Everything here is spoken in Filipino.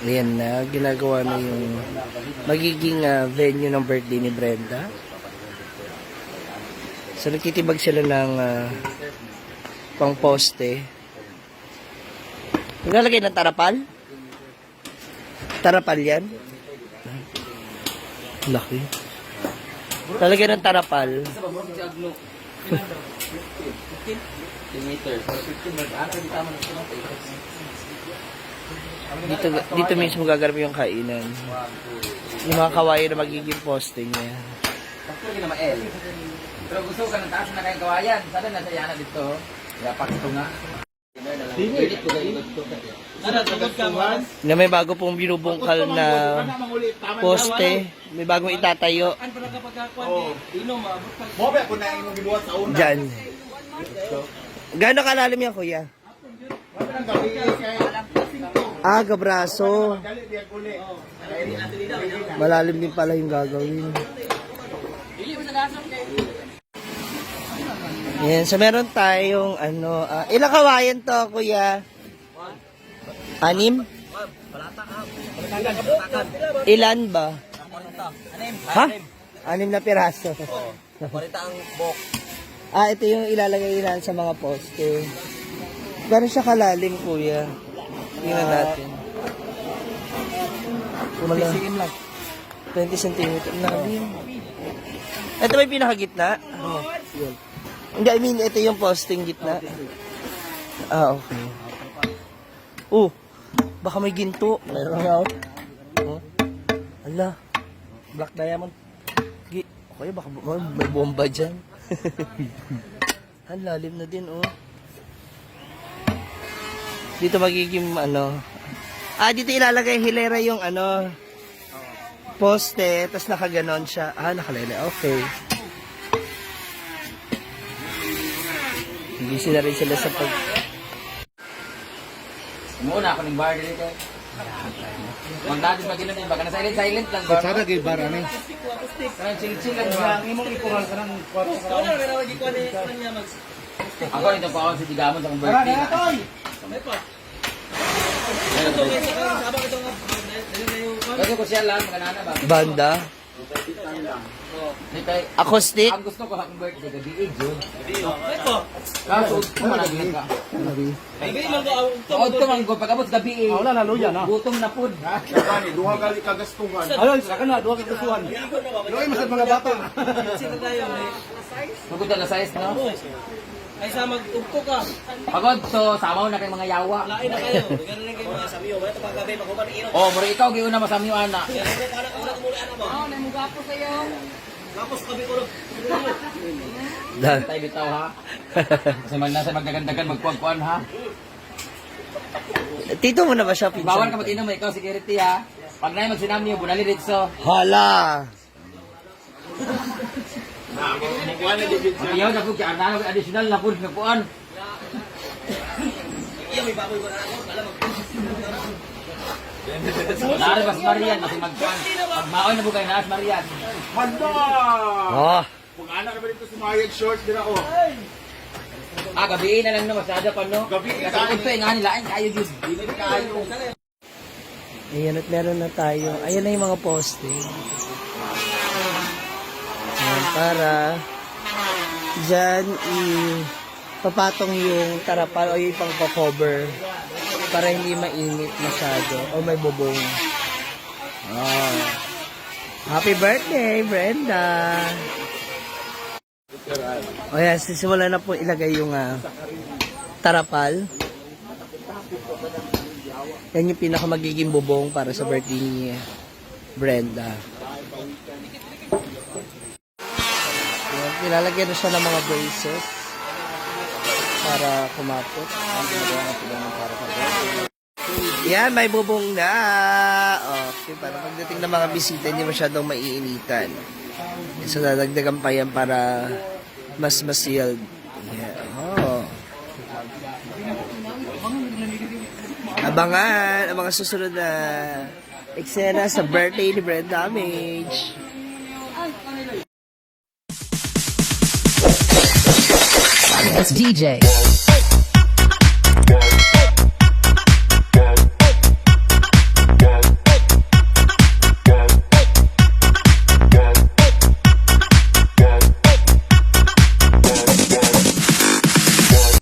Ayan na, ginagawa na yung magiging venue ng birthday ni Brenda. So, nagtitibag sila ng pang poste. Naglalagay ng tarapal? Tarapal yan? Laki. Lalagay ng tarapal. Dito mismo gaganap yung kainan. Yung mga kawayan na magiging poste niya. Pero gusto ka ng taas na kayong kawayan. Sana nasa yana dito. Yapak ito nga. Na may bago pong binubungkal na poste. May bagong itatayo. Diyan. Gano'ng kalalim yan, kuya? Gabraso. Malalim din pala yung gagawin. Yan, so meron tayong ilang kawayan to, kuya? 6? Ilan ba? Ha? 6 na piraso. 40 ang box. Ito yung ilalagay ilan sa mga poste. Gano'n siya kalalim, kuya? Tingnan natin. 20 cm lang. 20 cm. Lalim. Ito ba yung pinakagitna? Yun. Hindi, I mean, ito yung posting gitna. Okay. Baka may ginto. Meron nga, Ala. Black diamond. Okay, baka may bomba dyan. Ang lalim na din, Dito magiging, dito ilalagay hilera yung, poste, tapos nakaganon siya. Nakalele. Okay. Busy na rin sila sa pag... Muna ako ng bar dito. Magdadis maginom din. Baka na silent lang. Sana kay barane. Parang chill lang ba? Imong ipural ka ng kwarto ka. Ako nito pa ako sa Digamon sa kong birthday. Kasi ko siya lang, maganana ba? Banda? Acoustic? Ang gusto ko akong birthday, gabi June. Kaso, kumanagin ka. Kaod ko man ko, pag-abot gabi Wala na luya na. gutom na po. Duha gali kagastuhan. Ayun, saka na duha kagastuhan. Loy masad mga bata. Magod na size, no? Ay sa magtugko ka. Pagod to, samaw na kay mga yawa. Lain na kayo. Ganun lang kayo mga samiyo. Wala pag gabi makuman iro. Oh, mura ikaw giun na masami ana. Para ko na kumuli ana mo. Namugapo sayo. Tapos kami ko. Tayo bitaw ha. Kasi nasa magdagandagan magkuan-kuan ha. Tito mo na ba siya, pinsan? Bawal ka mag-inom, ikaw security ha. Pag na magsinam niyo, bunali dito. Hala! Ayaw na po, kaya ano, additional na po, na puan. Iya may baboy ba na ako? Alam mo. Nari Mas Marian, kasi magpuan. Pag maoy na po kayo, Nas Marian. Handa! Kung anak na ba dito sumayag short din ako. Gabiin na lang no, masyado pa no. Gabiin na. Katapos pa, nga nila, ay kayo Diyos. Dili kayo. Ayan, at meron na tayo. Ayan na yung mga poste. Ayan, para dyan papatong yung tarapal o yung pang-cover para hindi mainit masyado o may bubong. Happy birthday, Brenda! O yan, sisimula na po ilagay yung tarapal. Yan yung pinaka magiging bubong para sa birthday ni Brenda. Yan, nilalagyan na siya ng mga braces para kumapot. Yan, may bubong na. Okay, para pagdating ng mga bisita, hindi masyadong maiinitan. So, dadagdagan pa yan para mas sealed. Yeah. Abangan ang mga susunod na eksena sa birthday ni Brenda Damage. It's DJ.